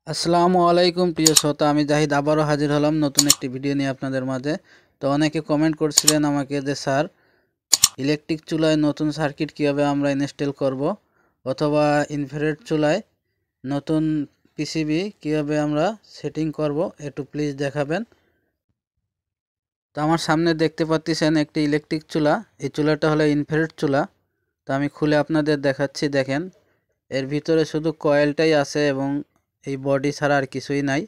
আসসালামু আলাইকুম প্রিয় শ্রোতা, আমি জাহিদ আবারও হাজির হলাম নতুন একটি ভিডিও নিয়ে আপনাদের মাঝে। তো অনেকে কমেন্ট করছিলেন আমাকে যে স্যার, ইলেকট্রিক চুলায় নতুন সার্কিট কীভাবে আমরা ইনস্টল করব, অথবা ইনফ্রারেড চুলায় নতুন পিসিবি কীভাবে আমরা সেটিং করব, একটু প্লিজ দেখাবেন। তো আমার সামনে দেখতে পাচ্ছেন একটি ইলেকট্রিক চুলা। এই চুলাটা হলো ইনফ্রারেড চুলা। তো আমি খুলে আপনাদের দেখাচ্ছি। দেখেন, এর ভিতরে শুধু কয়েলটাই আছে এবং এই বডি ছাড়া আর কিছুই নাই।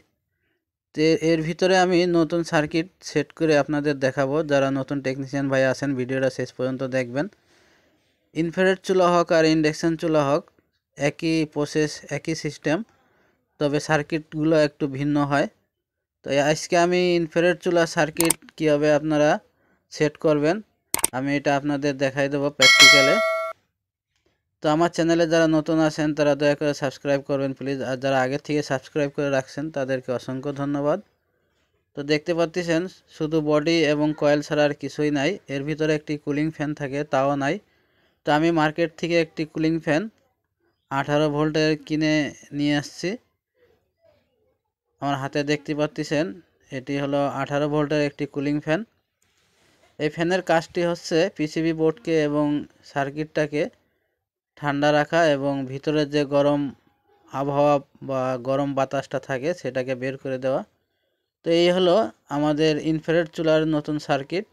তো এর ভিতরে আমি নতুন সার্কিট সেট করে আপনাদের দেখাবো। যারা নতুন টেকনিশিয়ান ভাই আছেন, ভিডিওটা শেষ পর্যন্ত দেখবেন। ইনফ্রারেড চুলা হোক আর ইন্ডাকশান চুলা হোক, একই প্রসেস, একই সিস্টেম, তবে সার্কিটগুলো একটু ভিন্ন হয়। তো আজকে আমি ইনফ্রারেড চুলা সার্কিট কীভাবে আপনারা সেট করবেন, আমি এটা আপনাদের দেখাই দেবো প্র্যাকটিক্যালে। তো আমার চ্যানেলে যারা নতুন আছেন তারা দয়া করে সাবস্ক্রাইব করবেন প্লিজ, আর যারা আগে থেকে সাবস্ক্রাইব করে রাখছেন তাদেরকে অসংখ্য ধন্যবাদ। তো দেখতে পাচ্ছেন শুধু বডি এবং কয়েল ছাড়া আর কিছুই নাই। এর ভিতরে একটি কুলিং ফ্যান থাকে, তাও নাই। তো আমি মার্কেট থেকে একটি কুলিং ফ্যান 18 ভোল্টের কিনে নিয়ে আসছি। আমার হাতে দেখতে পাচ্ছেন এটি হলো 18 ভোল্টের একটি কুলিং ফ্যান। এই ফ্যানের কাজটি হচ্ছে পিসিবি বোর্ডকে এবং সার্কিটটাকে ঠান্ডা রাখা এবং ভিতরে যে গরম আবহাওয়া বা গরম বাতাসটা থাকে সেটাকে বের করে দেওয়া। তো এই হলো আমাদের ইনফ্রারেড চুলার নতুন সার্কিট।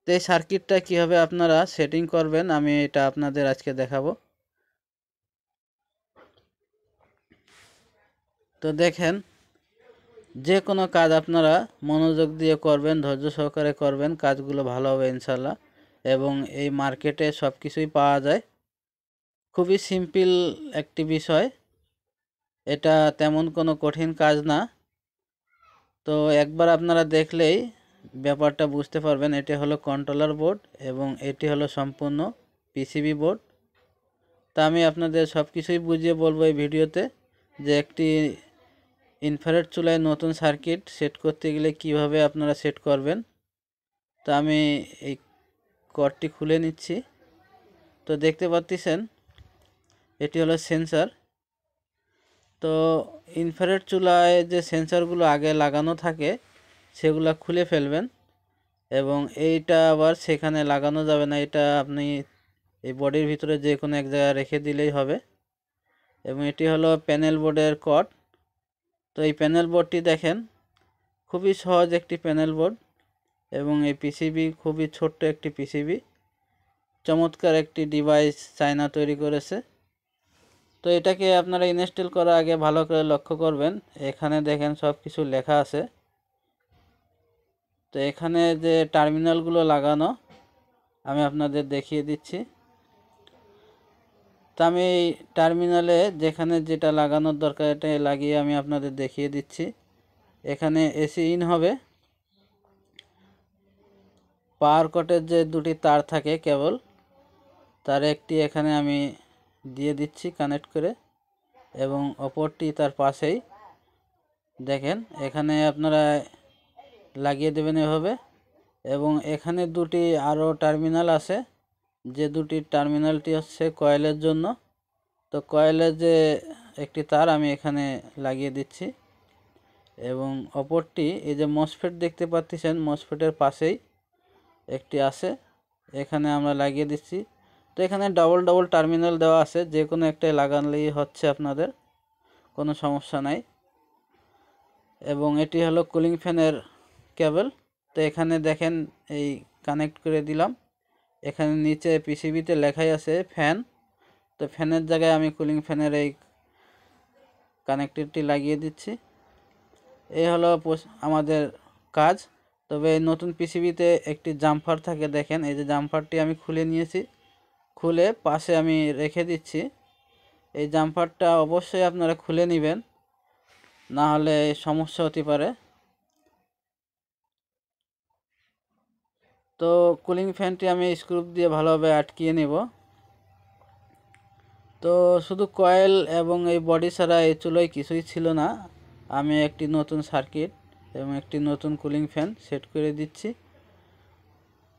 তো এই সার্কিটটা কীভাবে আপনারা সেটিং করবেন আমি এটা আপনাদের আজকে দেখাবো। তো দেখেন, যে কোনো কাজ আপনারা মনোযোগ দিয়ে করবেন, ধৈর্য সহকারে করবেন, কাজগুলো ভালো হবে ইনশাল্লাহ। এবং এই মার্কেটে সব কিছুই পাওয়া যায়। খুবই সিম্পল একটি বিষয়, এটা তেমন কোনো কঠিন কাজ না। তো একবার আপনারা দেখলেই ব্যাপারটা বুঝতে পারবেন। এটি হলো কন্ট্রোলার বোর্ড এবং এটি হলো সম্পূর্ণ পিসিবি বোর্ড। তা আমি আপনাদের সব কিছুই বুঝিয়ে বলবো এই ভিডিওতে, যে একটি ইনফ্রারেড চুলায় নতুন সার্কিট সেট করতে গেলে কিভাবে আপনারা সেট করবেন। তো আমি এই কর্ডটি খুলে নিচ্ছি। তো দেখতে পাচ্ছেন এটি হলো সেন্সার। তো ইনফ্রারেড চুলায় যে সেন্সারগুলো আগে লাগানো থাকে সেগুলো খুলে ফেলবেন, এবং এইটা আবার সেখানে লাগানো যাবে না। এটা আপনি এই বডির ভিতরে যে কোনো এক জায়গায় রেখে দিলেই হবে। এবং এটি হলো প্যানেল বোর্ডের কর্ড। তো এই প্যানেল বোর্ডটি দেখেন, খুবই সহজ একটি প্যানেল বোর্ড এবং এই পিসিবি খুবই ছোট্ট একটি পিসিবি। চমৎকার একটি ডিভাইস চায়না তৈরি করেছে। তো এটাকে আপনারা ইনস্টল করার আগে ভালো করে লক্ষ্য করবেন। এখানে দেখেন সব কিছু লেখা আছে। তো এখানে যে টার্মিনালগুলো লাগানো আমি আপনাদের দেখিয়ে দিচ্ছি। তো আমি এই টার্মিনালে যেখানে যেটা লাগানোর দরকার এটা লাগিয়ে আমি আপনাদের দেখিয়ে দিচ্ছি। এখানে এসি ইন হবে। পাওয়ার কটের যে দুটি তার থাকে কেবল, তার একটি এখানে আমি দিয়ে দিচ্ছি কানেক্ট করে, এবং অপরটি তার পাশেই দেখেন এখানে আপনারা লাগিয়ে দেবেন এভাবে। এবং এখানে দুটি আরও টার্মিনাল আছে, যে দুটি টার্মিনালটি হচ্ছে কয়েলের জন্য। তো কয়েলের যে একটি তার আমি এখানে লাগিয়ে দিচ্ছি, এবং অপরটি এই যে মসফেট দেখতে পাচ্ছেন, মসফেটের পাশেই একটি আছে, এখানে আমরা লাগিয়ে দিচ্ছি। তো এখানে ডবল ডবল টার্মিনাল দেওয়া আছে, যে কোনো একটাই লাগালেই হচ্ছে, আপনাদের কোনো সমস্যা নাই। এবং এটি হলো কুলিং ফ্যানের কেবল। তো এখানে দেখেন এই কানেক্ট করে দিলাম। এখানে নিচে পিসিবিতে লেখাই আছে ফ্যান। তো ফ্যানের জায়গায় আমি কুলিং ফ্যানের এই কানেক্টরটি লাগিয়ে দিচ্ছি। এই হলো আমাদের কাজ। তবে এই নতুন পিসিবিতে একটি জাম্পার থাকে, দেখেন এই যে জাম্পারটি আমি খুলে নিয়েছি, খুলে পাশে আমি রেখে দিচ্ছি। এই জাম্পারটা অবশ্যই আপনারা খুলে নেবেন, না হলে সমস্যা হতে পারে। তো কুলিং ফ্যানটি আমি স্ক্রু দিয়ে ভালোভাবে আটকিয়ে নেব। তো শুধু কয়েল এবং এই বডি ছাড়া এই চুলোয় কিছুই ছিল না। আমি একটি নতুন সার্কিট এবং একটি নতুন কুলিং ফ্যান সেট করে দিচ্ছি।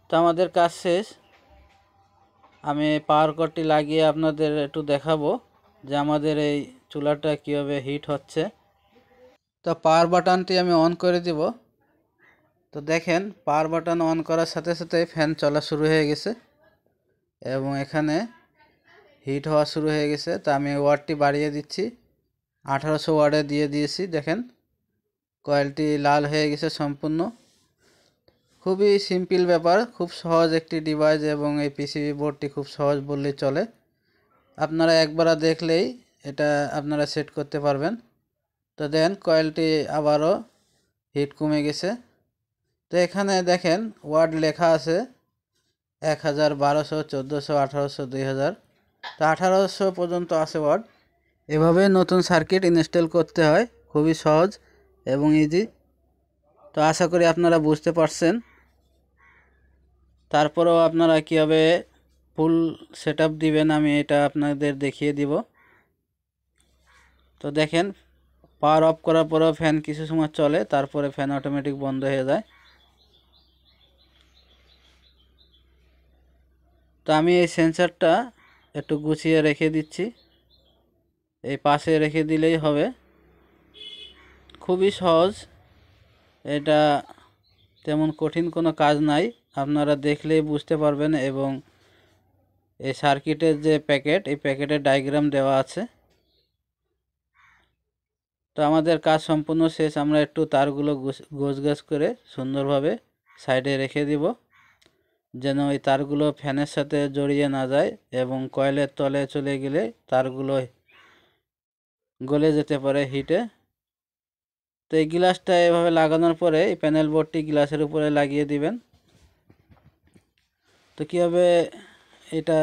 তো আমাদের কাজ শেষ। আমি পাওয়ার কর্ডটি লাগিয়ে আপনাদের একটু দেখাবো যে আমাদের এই চুলাটা কীভাবে হিট হচ্ছে। তো পাওয়ার বাটনটি আমি অন করে দিব। তো দেখেন পাওয়ার বাটন অন করার সাথে সাথে ফ্যান চলা শুরু হয়ে গেছে এবং এখানে হিট হওয়া শুরু হয়ে গেছে। তো আমি ওয়াটটি বাড়িয়ে দিচ্ছি, 1800 ওয়াটে দিয়ে দিয়েছি। দেখেন কয়েলটি লাল হয়ে গেছে সম্পূর্ণ। খুবই সিম্পল ব্যাপার, খুব সহজ একটি ডিভাইস এবং এই পিসিবি বোর্ডটি খুব সহজ বললেই চলে। আপনারা একবার দেখলেই এটা আপনারা সেট করতে পারবেন। তো দেন কয়েলটি আবারও হিট কমে গেছে। তো এখানে দেখেন ওয়াট লেখা আছে 1000, 1200, 1400, 1800, 2000। তো 1800 পর্যন্ত আছে ওয়াট। এভাবে নতুন সার্কিট ইনস্টল করতে হয়, খুবই সহজ এবং ইজি। তো আশা করি আপনারা বুঝতে পারছেন। তারপরেও আপনারা কীভাবে ফুল সেটআপ দিবেন আমি এটা আপনাদের দেখিয়ে দিব। তো দেখেন পাওয়ার অফ করার পরেও ফ্যান কিছু সময় চলে, তারপরে ফ্যান অটোমেটিক বন্ধ হয়ে যায়। তো আমি এই সেন্সরটা একটু গুছিয়ে রেখে দিচ্ছি, এই পাশে রেখে দিলেই হবে। খুবই সহজ, এটা তেমন কঠিন কোনো কাজ নাই, আপনারা দেখলেই বুঝতে পারবেন। এবং এই সার্কিটের যে প্যাকেট, এই প্যাকেটের ডায়াগ্রাম দেওয়া আছে। তো আমাদের কাজ সম্পূর্ণ শেষ। আমরা একটু তারগুলো গোছগাছ করে সুন্দরভাবে সাইডে রেখে দিব, যেন এই তারগুলো ফ্যানের সাথে জড়িয়ে না যায় এবং কয়েলের তলে চলে গেলে তারগুলো গলে যেতে পারে হিটে। তো এই গ্লাসটা এভাবে লাগানোর পরে এই প্যানেল বোর্ডটি গ্লাসের উপরে লাগিয়ে দিবেন। তো কীভাবে এটা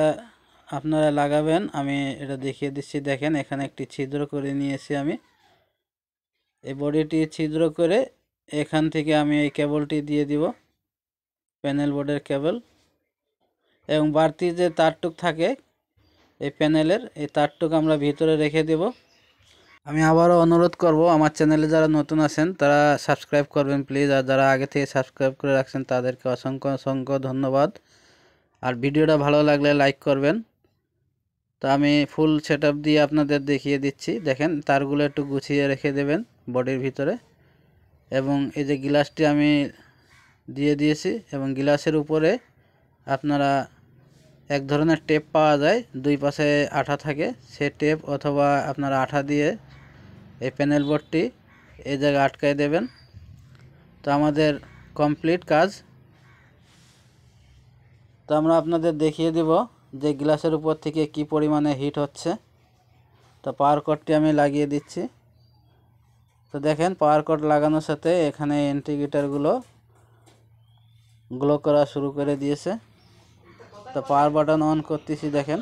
আপনারা লাগাবেন আমি এটা দেখিয়ে দিচ্ছি। দেখেন এখানে একটি ছিদ্র করে নিয়েছি আমি। এই বডিটি ছিদ্র করে এখান থেকে আমি এই কেবলটি দিয়ে দিব, প্যানেল বোর্ডের কেবল। এবং বাড়তি যে তারটুক থাকে এই প্যানেলের, এই তারটুক আমরা ভিতরে রেখে দেব। আমি আবারও অনুরোধ করব, আমার চ্যানেলে যারা নতুন আছেন তারা সাবস্ক্রাইব করবেন প্লিজ। আর যারা আগে থেকে সাবস্ক্রাইব করে রাখছেন তাদেরকে অসংখ্য অসংখ্য ধন্যবাদ। আর ভিডিওটা ভালো লাগলে লাইক করবেন। তো আমি ফুল সেটআপ দিয়ে আপনাদের দেখিয়ে দিচ্ছি। দেখেন তারগুলো একটু গুছিয়ে রেখে দেবেন বডির ভিতরে। এবং এই যে গ্লাসটি আমি দিয়ে দিয়েছি এবং গ্লাসের উপরে আপনারা এক ধরনের টেপ পাওয়া যায়, দুই পাশে আঠা থাকে, সে টেপ অথবা আপনারা আঠা দিয়ে এই প্যানেল বোর্ডটি এই জায়গায় আটকায় দেবেন। তো আমাদের কমপ্লিট কাজ। তো আমরা আপনাদের দেখিয়ে দিব যে গ্লাসের উপর থেকে কি পরিমাণে হিট হচ্ছে। তো পাওয়ার কর্ডটি আমি লাগিয়ে দিচ্ছি। তো দেখেন পাওয়ার কর্ড লাগানোর সাথে এখানে ইন্ডিকেটরগুলো গ্লো করা শুরু করে দিয়েছে। তো পাওয়ার বাটন অন করতেছি, দেখেন।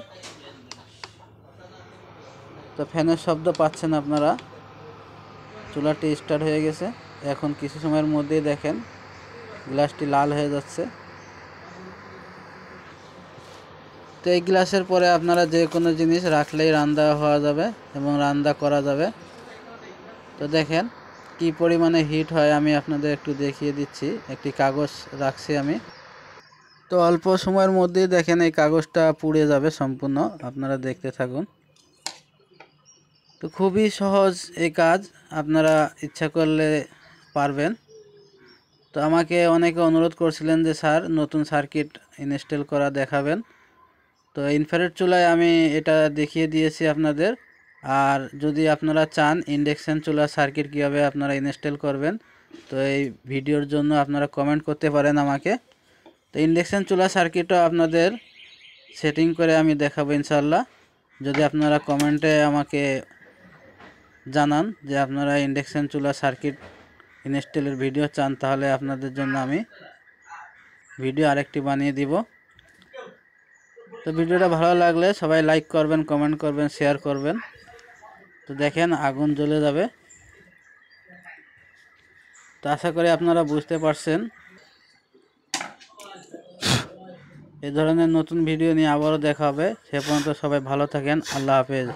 তো ফ্যানের শব্দ পাচ্ছেন আপনারা, চুলাটি স্টার্ট হয়ে গেছে। এখন কিছু সময়ের মধ্যেই দেখেন গ্লাসটি লাল হয়ে যাচ্ছে। তো এই গ্লাসের পরে আপনারা যে কোনো জিনিস রাখলেই রান্না হওয়া যাবে এবং রান্না করা যাবে। তো দেখেন কি পরিমাণে হিট হয় আমি আপনাদের একটু দেখিয়ে দিচ্ছি। একটি কাগজ রাখছি আমি। তো অল্প সময়ের মধ্যেই দেখেন এই কাগজটা পুড়ে যাবে সম্পূর্ণ, আপনারা দেখতে থাকুন। তো খুবই সহজ এই কাজ, আপনারা ইচ্ছা করলে পারবেন। তো আমাকে অনেকে অনুরোধ করছিলেন যে স্যার নতুন সার্কিট ইনস্টল করা দেখাবেন। তো ইনফ্রারেড চুলায় আমি এটা দেখিয়ে দিয়েছি আপনাদের। আর যদি আপনারা চান ইন্ডাকশান চুলার সার্কিট কীভাবে আপনারা ইনস্টল করবেন, তো এই ভিডিওর জন্য আপনারা কমেন্ট করতে পারেন আমাকে। তো ইন্ডাকশান চুলা সার্কিটও আপনাদের সেটিং করে আমি দেখাবো ইনশাল্লাহ। যদি আপনারা কমেন্টে আমাকে জানান যে আপনারা ইন্ডাকশান চুলা সার্কিট ইনস্টলের ভিডিও চান, তাহলে আপনাদের জন্য আমি ভিডিও আরেকটি বানিয়ে দিব। তো ভিডিওটা ভালো লাগলে সবাই লাইক করবেন, কমেন্ট করবেন, শেয়ার করবেন। তো দেখেন আগুন জ্বলে যাবে। তো আশা করি আপনারা বুঝতে পারছেন। এই ধরনের নতুন ভিডিও নিয়ে আবারও দেখা হবে। সে পর্যন্ত সবাই ভালো থাকেন। আল্লাহ হাফেজ।